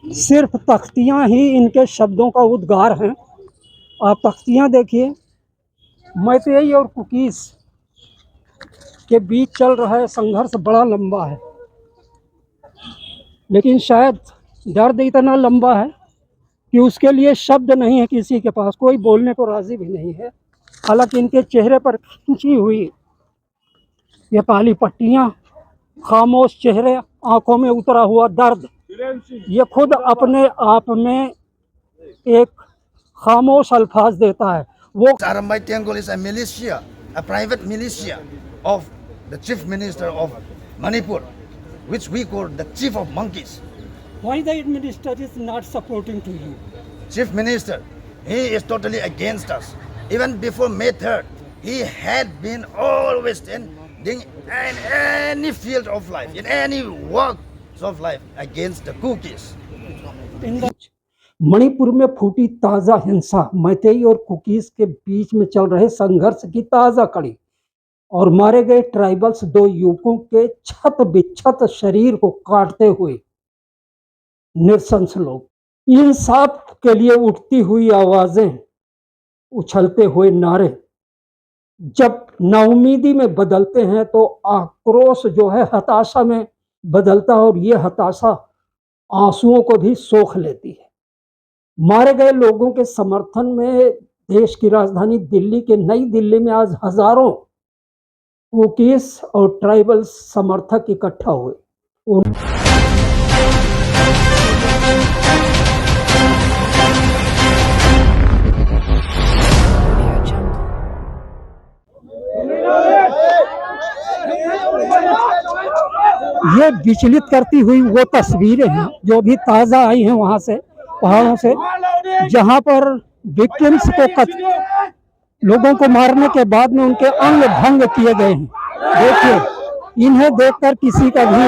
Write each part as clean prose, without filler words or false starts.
सिर्फ तख्तियां ही इनके शब्दों का उद्गार हैं। आप तख्तियां देखिए, मैतेई और कुकीज़ के बीच चल रहा है संघर्ष बड़ा लंबा है, लेकिन शायद दर्द इतना लंबा है कि उसके लिए शब्द नहीं है किसी के पास, कोई बोलने को राजी भी नहीं है। हालांकि इनके चेहरे पर खींची हुई ये काली पट्टियां, खामोश चेहरे, आंखों में उतरा हुआ दर्द, ये खुद अपने आप में एक खामोश अल्फाज देता है। वो Arambai Tiangol is a militia, a private militia of the chief minister of Manipur, which we call the chief of monkeys. Why the minister is not supporting to you? Chief minister, he is totally against us. Even before May 3rd, he had been always in any field of life, in any work of life, against the cookies. Manipur में फूटी ताज़ा हिंसा, मैतेई और cookies के बीच में चल रहे संघर्ष की ताज़ा कड़ी, और मारे गए ट्राइबल्स 2 युवकों के छत बिछत शरीर को काटते हुए निरसंस लोग। इंसाफ के लिए उठती हुई आवाज़ें, उछलते हुए नारे जब नाउमीदी में बदलते हैं तो आक्रोश जो है हताशा में बदलता है, और ये हताशा आंसुओं को भी सोख लेती है। मारे गए लोगों के समर्थन में देश की राजधानी दिल्ली के नई दिल्ली में आज हजारों कुकीज़ और ट्राइबल समर्थक इकट्ठा हुए। ये विचलित करती हुई वो तस्वीरें हैं जो भी ताज़ा आई हैं वहाँ से, पहाड़ों से, जहाँ पर विक्टिम्स को लोगों को मारने के बाद में उनके अंग भंग किए गए हैं। देखिए, इन्हें देखकर किसी का भी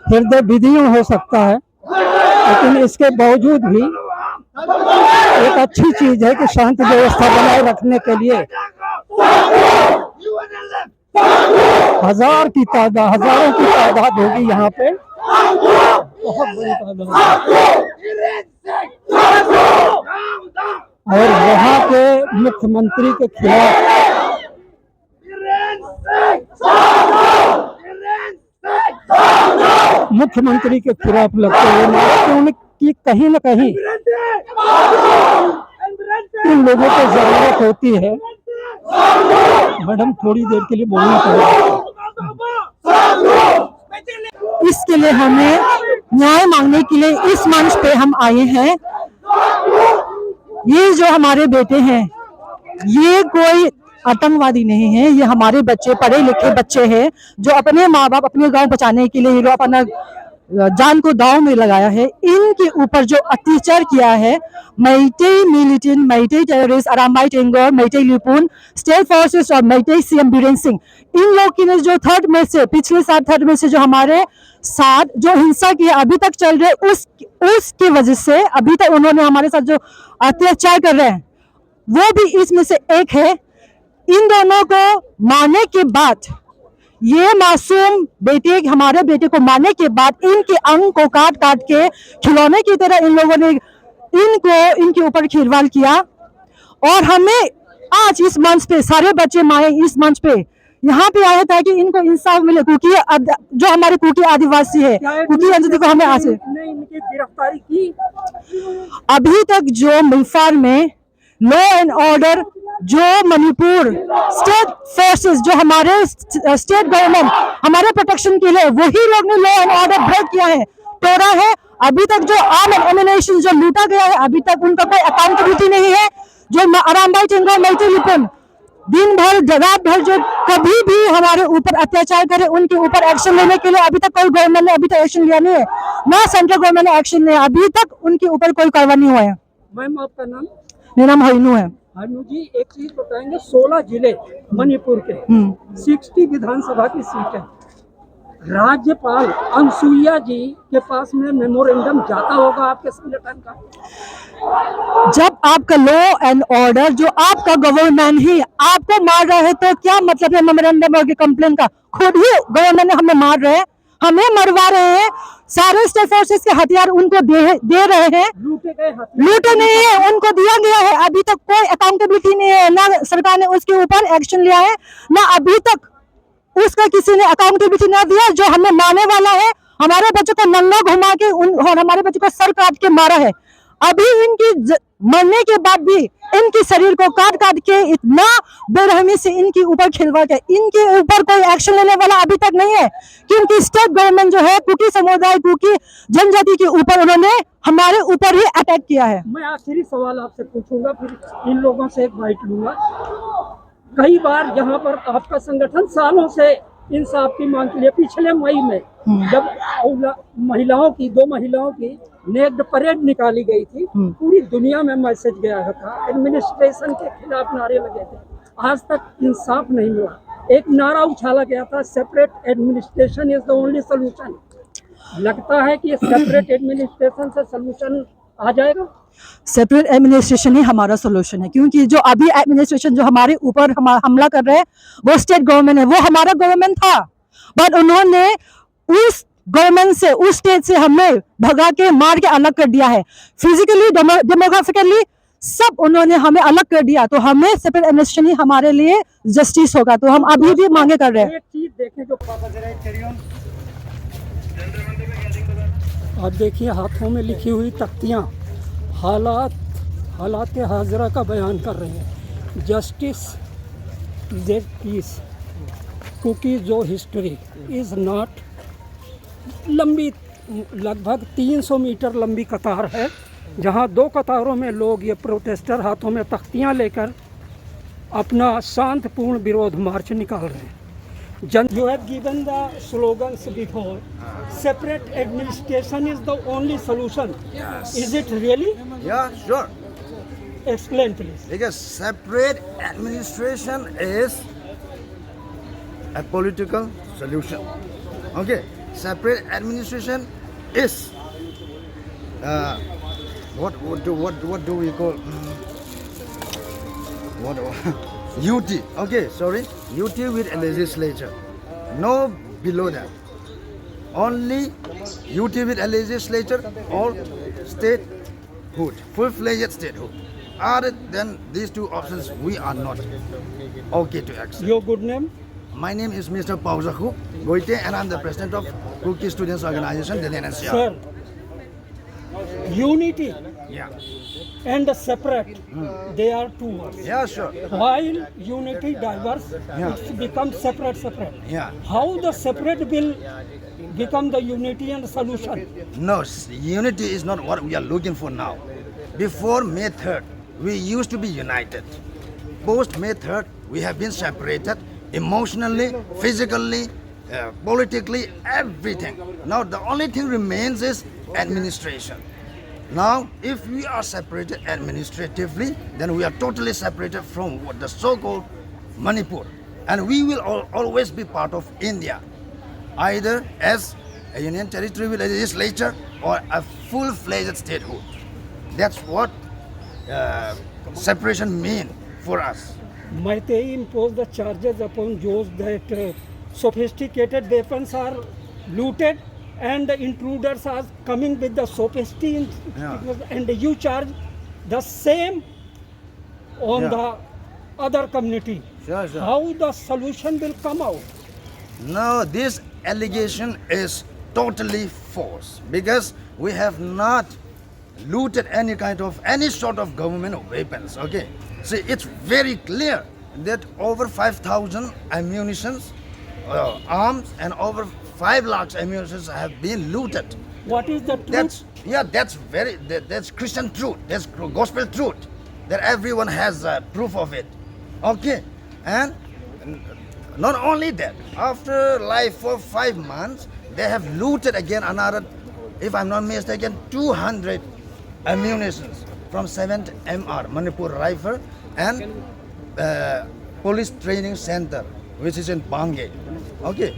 हृदय विदीर्ण हो सकता है, लेकिन इसके बावजूद भी एक अच्छी चीज है कि शांति व्यवस्था बनाए रखने के लिए हजारों की तादाद होगी यहाँ पे, बहुत बड़ी तादाद। और वहाँ के मुख्यमंत्री के खिलाफ लगते हुए उनकी कहीं न कहीं इन लोगों को जरूरत होती है। मैडम, थोड़ी देर के लिए बोलना पड़ेगा। इसके लिए हमें न्याय मांगने के लिए इस मंच पे हम आए हैं। ये जो हमारे बेटे हैं, ये कोई आतंकवादी नहीं है, ये हमारे बच्चे, पढ़े लिखे बच्चे हैं जो अपने माँ बाप, अपने गांव बचाने के लिए ये लोग अपना जान को दांव में लगाया है। इनके ऊपर जो अत्याचार किया है Meitei militant, Meitei terrorist, Arambai Tenggol, Meitei Leepun, state forces और मैतेई सीएम बीरेन सिंह, इन लोग की ने जो पिछले साल थर्ड में से जो हमारे साथ जो हिंसा की अभी तक चल रहे, उसकी वजह से अभी तक उन्होंने हमारे साथ जो अत्याचार कर रहे हैं वो भी इसमें से एक है। इन दोनों को मारने के बाद, ये मासूम बेटे, हमारे बेटे को मारने के बाद इनके अंग को काट काट के खिलौने की तरह इन लोगों ने इनके ऊपर खिलवाड़ किया। और हमें आज इस मंच पे सारे बच्चे माए इस मंच पे यहाँ पे आया था कि इनको इंसाफ मिले, क्योंकि जो हमारे कुकी आदिवासी है, कुकी जनजाति को हमें आज इनकी गिरफ्तारी की। अभी तक जो मिल्फार में लॉ एंड ऑर्डर, जो मणिपुर स्टेट फोर्सेस, जो हमारे स्टेट गवर्नमेंट हमारे प्रोटेक्शन के लिए, वही लोग ने लॉ एंड ऑर्डर ब्रेक किया है, तोड़ा है। अभी तक जो आर्म एंड एमिनेशन जो लूटा गया है, अभी तक उनका कोई अकाउंटेबिलिटी नहीं है। जो अराम्बाई टेंगोर, मैतेई लिपुन दिन भर रात भर जो कभी भी हमारे ऊपर अत्याचार करे, उनके ऊपर एक्शन लेने के लिए अभी तक कोई गवर्नमेंट ने अभी तक एक्शन लिया नहीं है, ना सेंट्रल गवर्नमेंट ने एक्शन लिया, अभी तक उनके ऊपर कोई कार्रवाई नहीं हुआ है। मैम, आपका नाम? मेरा नाम हईनू है। हईनू जी, एक चीज बताएंगे, 16 जिले मणिपुर के, 60 विधानसभा की सीट है। राज्यपाल अनुसुईया जी के पास में मेमोरेंडम जाता होगा आपके संगठन का? जब आपका लॉ एंड ऑर्डर, जो आपका गवर्नमेंट ही आपको मार रहा है, तो क्या मतलब है मेमोरेंडम और कंप्लेन का? खुद ही गवर्नमेंट ने हमें मार रहे हैं, हमें मरवा रहे हैं, सारे स्टेट फोर्सेस के हथियार उनको दे रहे हैं। लूटे गए हथियार लूटे नहीं है, उनको दिया गया है। अभी तक कोई अकाउंटेबिलिटी नहीं है, ना सरकार ने उसके ऊपर एक्शन लिया है, ना अभी तक उसका किसी ने अकाउंटेबिलिटी ना दिया। जो हमें मारने वाला है, हमारे बच्चों को नंगा घुमा के और हमारे बच्चों को सर काट के मारा है। अभी इनकी मरने के बाद भी इनके शरीर को काट काट के इतना बेरहमी से इनके ऊपर खिलवाड़ है। इनके ऊपर कोई एक्शन लेने वाला अभी तक नहीं है, क्योंकि स्टेट गवर्नमेंट जो है कुकी समुदाय, कुकी जनजाति के ऊपर उन्होंने हमारे ऊपर ही अटैक किया है। मैं आखिरी सवाल आपसे पूछूंगा, फिर इन लोगों से एक बाइट लूंगा। कई बार यहाँ पर आपका संगठन सालों से इंसाफ की मांग के लिए, पिछले मई में जब दो महिलाओं की नेक्ड परेड निकाली गई थी, पूरी दुनिया में मैसेज गया था, एडमिनिस्ट्रेशन के खिलाफ नारे लगे थे, आज तक इंसाफ नहीं मिला। एक नारा उछाला गया था, separate administration is the only solution. लगता है कि सेपरेट एडमिनिस्ट्रेशन से सोल्यूशन आ जाएगा? सेपरेट एडमिनिस्ट्रेशन ही हमारा सोल्यूशन है, क्योंकि जो अभी एडमिनिस्ट्रेशन जो हमारे ऊपर हमला कर रहे हैं वो स्टेट गवर्नमेंट है। वो हमारा गवर्नमेंट था, बट उन्होंने उस गवर्नमेंट से, उस स्टेट से हमें भगा के मार के अलग कर दिया है। फिजिकली, डेमोग्राफिकली सब उन्होंने हमें अलग कर दिया। तो हमें सेपरेट एडमिनिस्ट्रेशन ही हमारे लिए जस्टिस होगा। तो हम अभी भी मांगे कर रहे हैं। एक चीज देखें जो आप देखिए, हाथों में लिखी हुई तख्तियां हालात हाजरा का बयान कर रहे हैं। जस्टिस इज पीस, कुकी जो हिस्ट्री इज नॉट। लंबी, लगभग 300 मीटर लंबी कतार है, जहां दो कतारों में लोग, ये प्रोटेस्टर हाथों में तख्तियां लेकर अपना शांतिपूर्ण विरोध मार्च निकाल रहे हैं। You have given the slogans before. Separate administration is the only solution. Yes. Is it really? Yeah, sure. Explain, please. Because separate administration is a political solution. Okay, separate administration is what do we call what UT? Okay, sorry, UT with a legislature. No below that. Only UT with a legislature or statehood, full-fledged statehood. Other than these two options, we are not okay to accept. Your good name? My name is Mr. Pauzaku Goite, and I'm the president of Kuki Students Organization, Delhi NCR. Sir, unity Yeah, and separate, they are two words. yeah, sure. While unity diverse, Yeah. it's becomes separate. Yeah. How the separate will become the unity and solution? No, unity is not what we are looking for now. Before May 3rd, we used to be united. Post May 3rd, we have been separated emotionally, physically, politically, everything. Now the only thing remains is administration. Now, if we are separated administratively, then we are totally separated from what the so-called Manipur, and we will always be part of India, either as a union territory with a legislature or a full-fledged statehood. That's what separation means for us. Might they impose the charges upon those that sophisticated weapons are looted and the intruders are coming with the sophisticated, Yeah. and you charge the same on Yeah. the other community? Sure. How the solution will come out? No, this allegation is totally false, because we have not looted any sort of government weapons. Okay, see, it's very clear that over 5,000 ammunitions, arms, and over 5 lakhs ammunitions have been looted. What is the truth? That's Christian truth. That's gospel truth. That everyone has proof of it. Okay, and not only that, after life for 5 months, they have looted again another, if I'm not mistaken, 200 ammunitions from 7th MR Manipur Rifle and Police Training Center, which is in Bangay. Okay,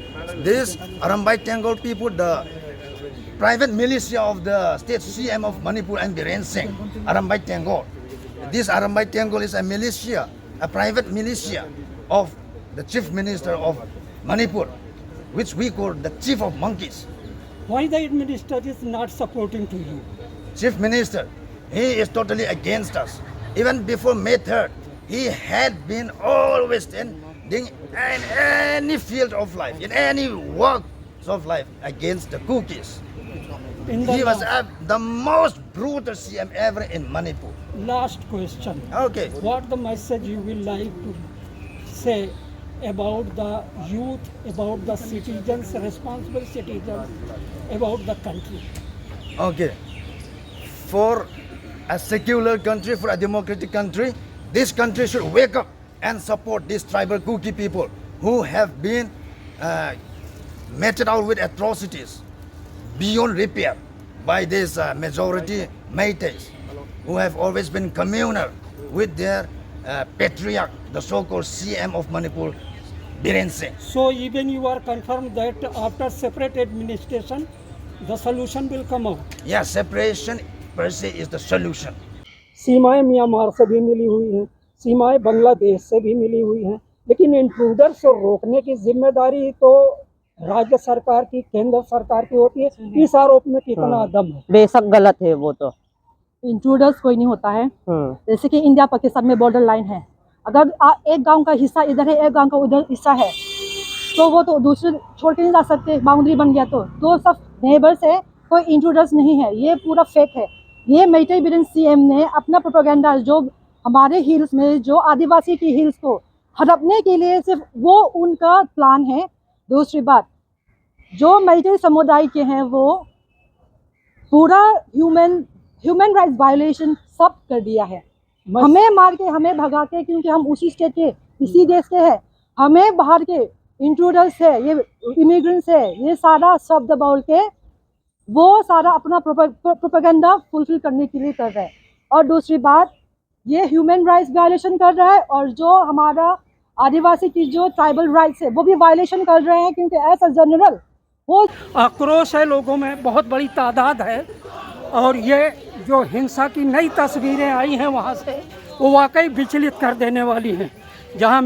this Arambai Tengol people, the private militia of the state CM of Manipur and Biren Singh, Arambai Tengol. This Arambai Tengol is a militia, a private militia of the chief minister of Manipur, which we call the chief of monkeys. Why the minister is not supporting to you? Chief Minister, he is totally against us. Even before May 3rd, he had been always in any field of life, in any work of life against the cookies. In the He was the most brutal CM ever in Manipur. last question. Okay. What the message you will like to say about the youth, about the citizens, responsible citizens, about the country? Okay. For a secular country, for a democratic country, this country should wake up and support these tribal Kuki people who have been meted out with atrocities beyond repair by this majority Métis, who have always been communal with their patriarch, the so-called CM of Manipur, Biren Singh. So even you are confirmed that after separate administration, the solution will come out. Yeah, separation per se is the solution. सीमाएं Myanmar से भी मिली हुई हैं, सीमाएं बांग्लादेश से भी मिली हुई हैं, लेकिन इंट्रूडर्स को रोकने की जिम्मेदारी तो राज्य सरकार की, केंद्र सरकार की होती है। इस आरोप में कितना दम है? बेशक गलत है वो तो। इंट्रूडर्स कोई नहीं होता है। जैसे कि इंडिया पाकिस्तान में बॉर्डर लाइन है, अगर एक गांव का हिस्सा इधर है, एक गांव का उधर हिस्सा है, तो वो तो दूसरे छोड़ के नहीं जा सकते। बाउंड्री बन गया तो सब नेबर्स है, कोई इंट्रूडर्स नहीं है। ये पूरा फेक है। ये मेइतेई बिरेन सीएम ने अपना प्रोपेगेंडा जो हमारे हिल्स में, जो आदिवासी की हिल्स को हड़पने के लिए, सिर्फ वो उनका प्लान है। दूसरी बात, जो मेइतेई समुदाय के हैं वो पूरा ह्यूमन राइट्स वायलेशन सब कर दिया है। हमें मार के, हमें भगा के, क्योंकि हम उसी स्टेट के, इसी देश के हैं, हमें बाहर के इंट्रूडर्स है, ये इमिग्रेंट्स है, ये सारा शब्द बोल के वो सारा अपना प्रोपेगेंडा फुलफिल करने के लिए कर रहा है। और दूसरी बात, ये ह्यूमन राइट्स वायलेशन कर रहा है, और जो हमारा आदिवासी की जो ट्राइबल राइट्स है वो भी वायलेशन कर रहे हैं, क्योंकि ऐसा जनरल वो आक्रोश है लोगों में, बहुत बड़ी तादाद है। और ये जो हिंसा की नई तस्वीरें आई हैं वहाँ से, वो वाकई विचलित कर देने वाली हैं। जहाँ